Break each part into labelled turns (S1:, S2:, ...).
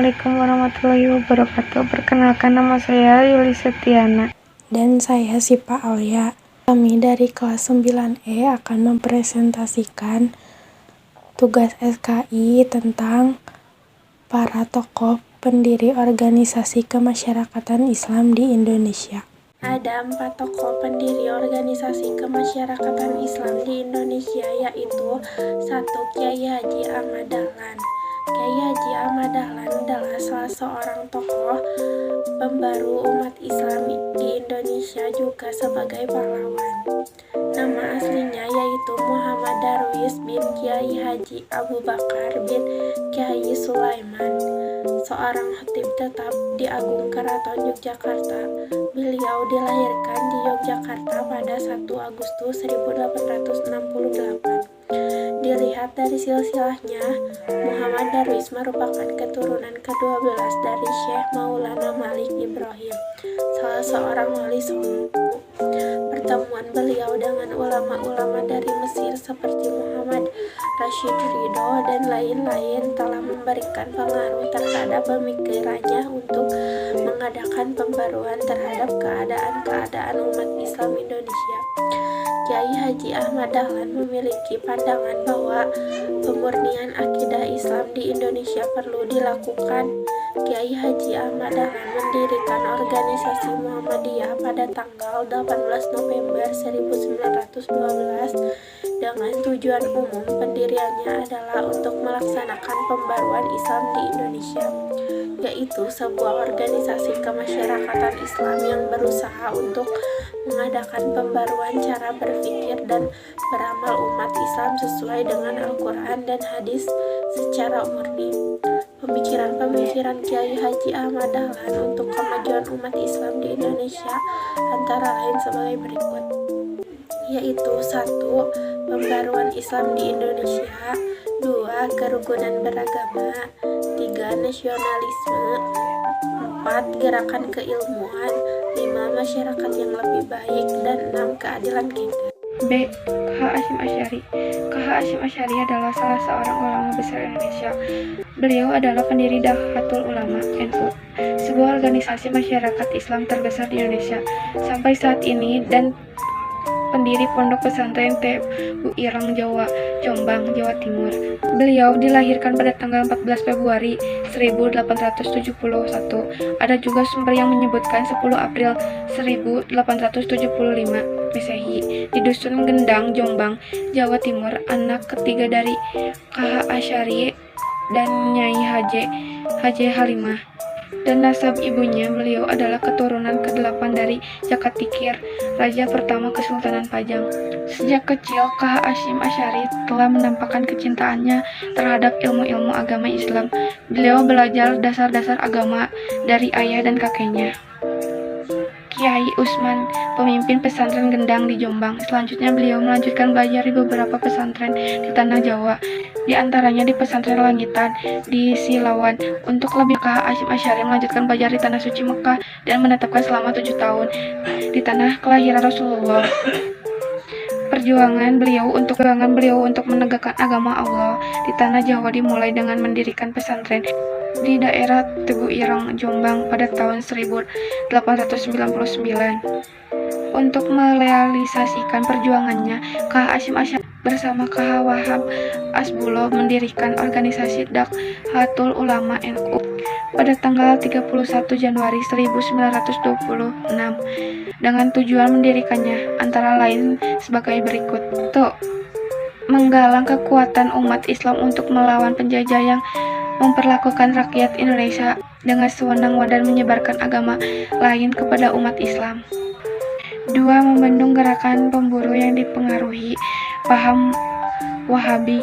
S1: Assalamualaikum warahmatullahi wabarakatuh. Perkenalkan, nama saya Yuli Setiana.
S2: Dan saya Sipa Aulia. Kami dari kelas 9E akan mempresentasikan tugas SKI tentang para tokoh pendiri organisasi kemasyarakatan Islam di Indonesia. Ada 4 tokoh pendiri organisasi kemasyarakatan Islam di Indonesia, yaitu 1. Kiai Haji Ahmad Dahlan. Kiai Haji Ahmad Dahlan adalah salah seorang tokoh pembaru umat Islam di Indonesia, juga sebagai pahlawan. Nama aslinya yaitu Muhammad Darwis bin Kiai Haji Abu Bakar bin Kiai Sulaiman, seorang khatib tetap di Agung Keraton Yogyakarta. Beliau dilahirkan di Yogyakarta pada 1 Agustus 1868. Dilihat dari silsilahnya, Muhammad Darwis merupakan keturunan ke-12 dari Syekh Maulana Malik Ibrahim, salah seorang wali songo. Pertemuan beliau dengan ulama-ulama dari Mesir seperti Muhammad Rashid Ridho dan lain-lain telah memberikan pengaruh terhadap pemikirannya untuk mengadakan pembaruan terhadap keadaan umat Islam Indonesia. Kiai Haji Ahmad Dahlan memiliki pandangan bahwa pemurnian akidah Islam di Indonesia perlu dilakukan. Kiai Haji Ahmad Dahlan mendirikan organisasi Muhammadiyah pada tanggal 18 November 1912 dengan tujuan umum. Pendiriannya adalah untuk melaksanakan pembaruan Islam di Indonesia, yaitu sebuah organisasi kemasyarakatan Islam yang berusaha untuk mengadakan pembaruan cara berpikir dan beramal umat Islam sesuai dengan Al-Quran dan hadis secara murni. Pemikiran-pemikiran Kiai Haji Ahmad Dahlan untuk kemajuan umat Islam di Indonesia antara lain sebagai berikut, yaitu 1. Pembaruan Islam di Indonesia, 2. Kerukunan beragama, 3. Nasionalisme, 4. Gerakan keilmuan, 5. Masyarakat yang lebih baik, dan 6. Keadilan gender.
S1: B. K. Hasyim Asy'ari. K. Hasyim Asy'ari adalah salah seorang ulama besar Indonesia. Beliau adalah pendiri Nahdlatul Ulama (NU), sebuah organisasi masyarakat Islam terbesar di Indonesia sampai saat ini, dan pendiri Pondok Pesantren Tebu Ireng Jawa, Jombang, Jawa Timur. Beliau dilahirkan pada tanggal 14 Februari 1871. Ada juga sumber yang menyebutkan 10 April 1875 Masehi, di Dusun Gendang, Jombang, Jawa Timur, anak ketiga dari K.H. Asy'ari dan Nyai H.J. Halimah. Dan nasab ibunya, beliau adalah keturunan ke-8 dari Jaka Tikir, Raja pertama Kesultanan Pajang. Sejak kecil, K.H. Hasyim Asy'ari telah menampakkan kecintaannya terhadap ilmu-ilmu agama Islam. Beliau belajar dasar-dasar agama dari ayah dan kakeknya, Kiai Usman, pemimpin pesantren Gendang di Jombang. Selanjutnya beliau melanjutkan belajar di beberapa pesantren di tanah Jawa, di antaranya di pesantren Langitan di Silawan. Untuk lebih, K.H. Hasyim Asy'ari melanjutkan belajar di tanah suci Mekah dan menetapkan selama 7 tahun di tanah kelahiran Rasulullah. Perjuangan beliau untuk menegakkan agama Allah di tanah Jawa dimulai dengan mendirikan pesantren di daerah Tebu Ireng, Jombang pada tahun 1899. Untuk merealisasikan perjuangannya, K.H. Hasyim Asy'ari bersama K.H. Wahab Asbullah mendirikan organisasi Nahdlatul Ulama (NU) pada tanggal 31 Januari 1926 dengan tujuan mendirikannya antara lain sebagai berikut. Menggalang kekuatan umat Islam untuk melawan penjajah yang memperlakukan rakyat Indonesia dengan sewenang-wenang dan menyebarkan agama lain kepada umat Islam. 2. Membendung gerakan pemburu yang dipengaruhi paham Wahabi.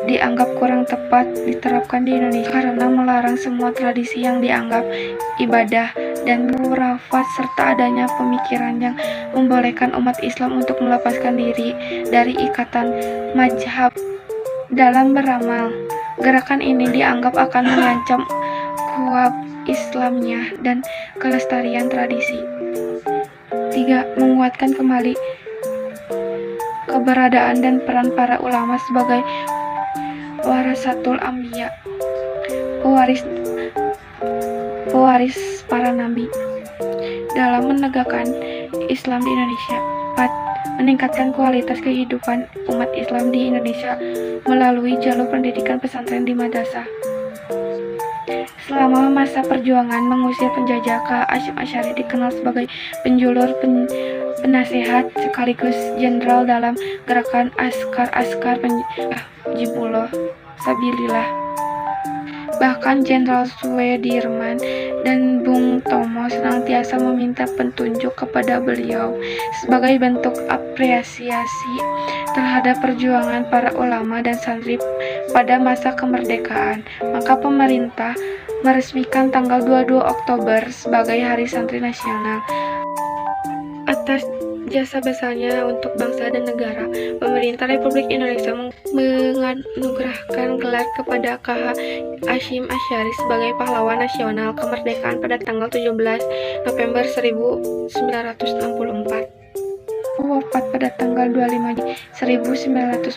S1: Dianggap kurang tepat diterapkan di Indonesia karena melarang semua tradisi yang dianggap ibadah dan khurafat, serta adanya pemikiran yang membolehkan umat Islam untuk melepaskan diri dari ikatan mazhab dalam beramal. Gerakan ini dianggap akan mengancam kuat Islamnya dan kelestarian tradisi. 3. Menguatkan kembali keberadaan dan peran para ulama sebagai warasatul anbiya. pewaris para nabi. Dalam menegakkan Islam di Indonesia. 4. Meningkatkan kualitas kehidupan umat Islam di Indonesia melalui jalur pendidikan pesantren di madrasah. Selama masa perjuangan mengusir penjajah, K. Hasyim Asy'ari dikenal sebagai penjulur, penasehat, sekaligus jenderal dalam gerakan Askar Jibullah Sabilillah. Bahkan Jenderal Sudirman dan Bung Tomo senantiasa meminta petunjuk kepada beliau sebagai bentuk apresiasi terhadap perjuangan para ulama dan santri pada masa kemerdekaan. Maka pemerintah meresmikan tanggal 22 Oktober sebagai Hari Santri Nasional. Atas jasa besarnya untuk bangsa dan negara, pemerintah Republik Indonesia menganugerahkan gelar kepada K. Hasyim Asy'ari sebagai pahlawan nasional kemerdekaan pada tanggal 17 November 1964. Wafat pada tanggal 25 Juli 1947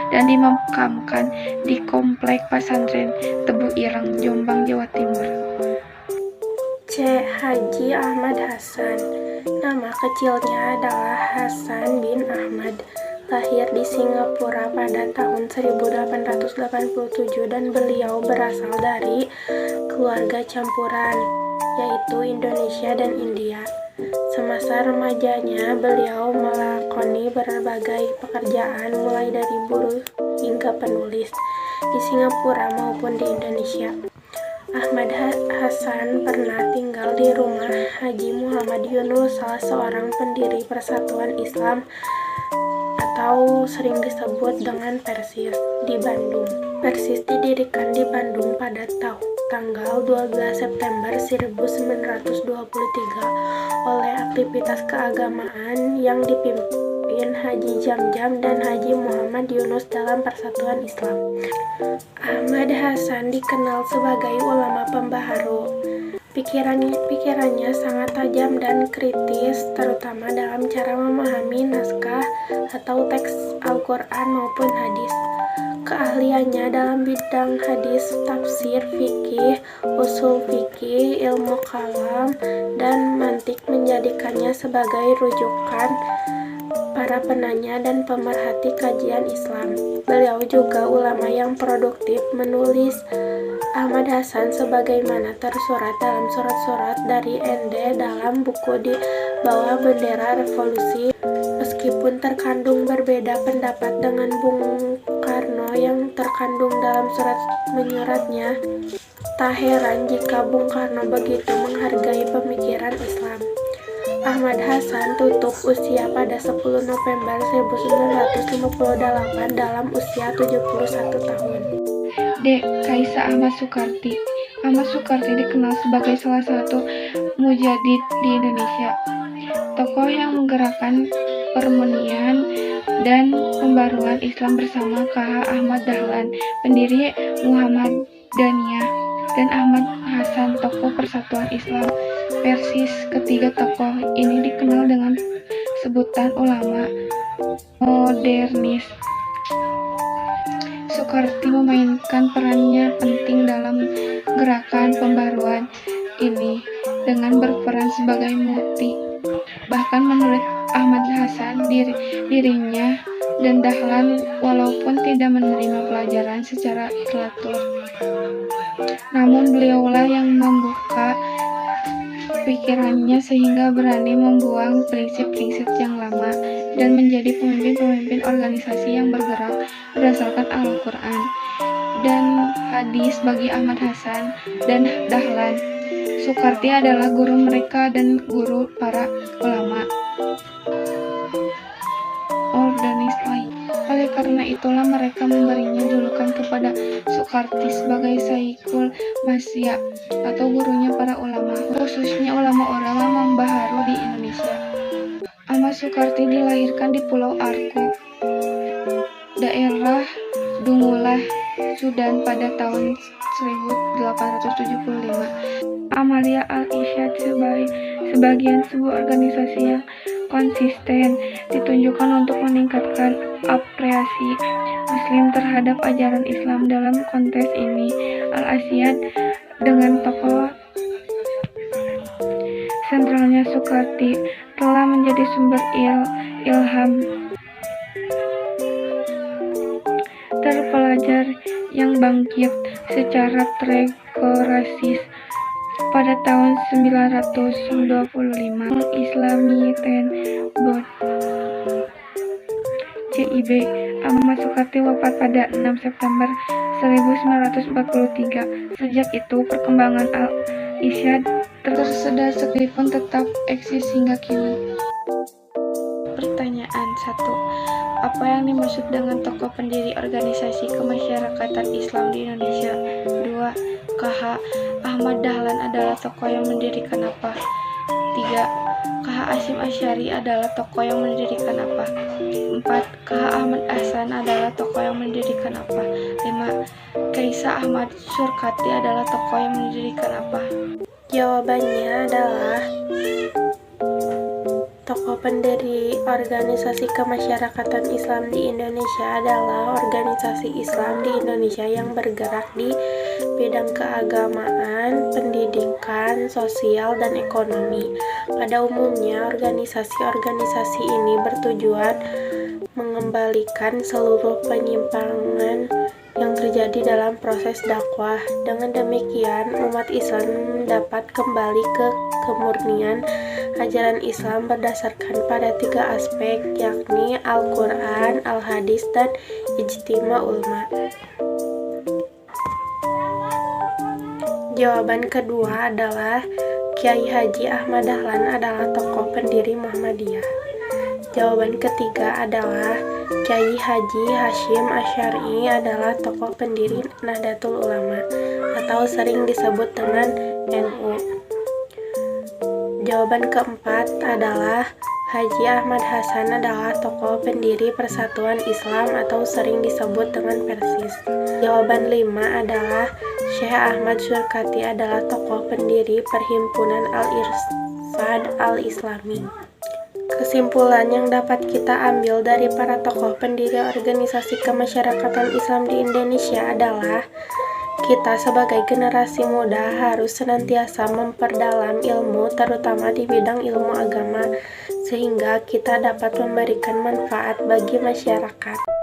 S1: dan dimakamkan di Komplek Pesantren Tebu Ireng, Jombang, Jawa Timur.
S2: C. Haji Ahmad Hasan. Nama kecilnya adalah Hasan bin Ahmad. Lahir di Singapura pada tahun 1887 dan beliau berasal dari keluarga campuran, yaitu Indonesia dan India. Semasa remajanya, beliau melakoni berbagai pekerjaan mulai dari buruh hingga penulis di Singapura maupun di Indonesia. Ahmad Hasan pernah tinggal di rumah Haji Muhammad Yunus, salah seorang pendiri Persatuan Islam atau sering disebut dengan Persis di Bandung. Persis didirikan di Bandung pada tanggal 12 September 1923 oleh aktivitas keagamaan yang dipimpin Haji Jamjam dan Haji Muhammad Yunus dalam Persatuan Islam. Ahmad Hasan dikenal sebagai ulama pembaharu. Pikirannya sangat tajam dan kritis, terutama dalam cara memahami naskah atau teks Al-Quran maupun hadis. Keahliannya dalam bidang hadis, tafsir, fikih, usul fikih, ilmu kalam, dan mantik menjadikannya sebagai rujukan para penanya dan pemerhati kajian Islam. Beliau juga ulama yang produktif menulis. Ahmad Hasan sebagaimana tersurat dalam surat-surat dari Ende dalam buku di bawah bendera revolusi. Meskipun terkandung berbeda pendapat dengan Bung Karno yang terkandung dalam surat menyuratnya, tak heran jika Bung Karno begitu menghargai pemikiran Islam. Ahmad Hasan tutup usia pada 10 November 1958 dalam usia 71 tahun.
S1: D. Kaisa Ahmad Soekarti. Ahmad Soekarti dikenal sebagai salah satu mujadid di Indonesia, tokoh yang menggerakkan permunian dan pembaruan Islam bersama K.H. Ahmad Dahlan, pendiri Muhammadiyah, dan Ahmad Hasan, tokoh Persatuan Islam Persis. Ketiga tokoh ini dikenal dengan sebutan ulama modernis. Soekarti memainkan perannya penting dalam gerakan pembaruan ini dengan berperan sebagai mufti. Bahkan menurut Ahmad Hasan, dirinya dan Dahlan walaupun tidak menerima pelajaran secara teratur, namun beliaulah yang membuka pikirannya sehingga berani membuang prinsip-prinsip yang lama dan menjadi pemimpin-pemimpin organisasi yang bergerak berdasarkan Al-Quran dan hadis. Bagi Ahmad Hasan dan Dahlan, Soekarti adalah guru mereka dan guru para ulama ordonis lain. Oleh karena itulah mereka memberinya julukan kepada Soekarti sebagai Syekhul Masya atau gurunya para ulama, khususnya ulama-ulama membaharu di Indonesia. Ahmad Soekarti dilahirkan di Pulau Arku, daerah Dungulah, Sudan pada tahun 1875. Amalia Al-Irsyad sebagian sebuah organisasi yang konsisten ditunjukkan untuk meningkatkan apresiasi Muslim terhadap ajaran Islam. Dalam konteks ini, Al-Asyad dengan tokoh sentralnya Sukarti telah menjadi sumber ilham terpelajar yang bangkit secara tragikorasis pada tahun 925. Islami Ten Bod CIB Ahmad Sukarti wafat pada 6 September 1943. Sejak itu, perkembangan Al-Isyad tersedat sekalipun tetap eksis hingga kini. Pertanyaan 1. Apa yang dimaksud dengan tokoh pendiri organisasi kemasyarakatan Islam di Indonesia? 2. KH Ahmad Dahlan adalah tokoh yang mendirikan apa? 3. KH Hasyim Asy'ari adalah tokoh yang mendirikan apa? 4. KH Ahmad Hasan adalah tokoh yang mendirikan apa? 5. Kaisa Ahmad Surkati adalah tokoh yang mendirikan apa?
S2: Jawabannya adalah tokoh pendiri organisasi kemasyarakatan Islam di Indonesia adalah organisasi Islam di Indonesia yang bergerak di bidang keagamaan, pendidikan, sosial, dan ekonomi. Pada umumnya, organisasi-organisasi ini bertujuan mengembalikan seluruh penyimpangan yang terjadi dalam proses dakwah. Dengan demikian, umat Islam dapat kembali ke kemurnian ajaran Islam berdasarkan pada 3 aspek, yakni Al-Quran, Al-Hadis, dan Ijtima Ulama. Jawaban kedua adalah Kiai Haji Ahmad Dahlan adalah tokoh pendiri Muhammadiyah. Jawaban ketiga adalah Kiai Haji Hasyim Asy'ari adalah tokoh pendiri Nahdlatul Ulama atau sering disebut dengan NU. Jawaban keempat adalah Haji Ahmad Hasan adalah tokoh pendiri Persatuan Islam atau sering disebut dengan Persis. Jawaban 5 adalah Syekh Ahmad Surkati adalah tokoh pendiri Perhimpunan Al-Irsyad Al-Islami. Kesimpulan yang dapat kita ambil dari para tokoh pendiri organisasi kemasyarakatan Islam di Indonesia adalah kita sebagai generasi muda harus senantiasa memperdalam ilmu, terutama di bidang ilmu agama, sehingga kita dapat memberikan manfaat bagi masyarakat.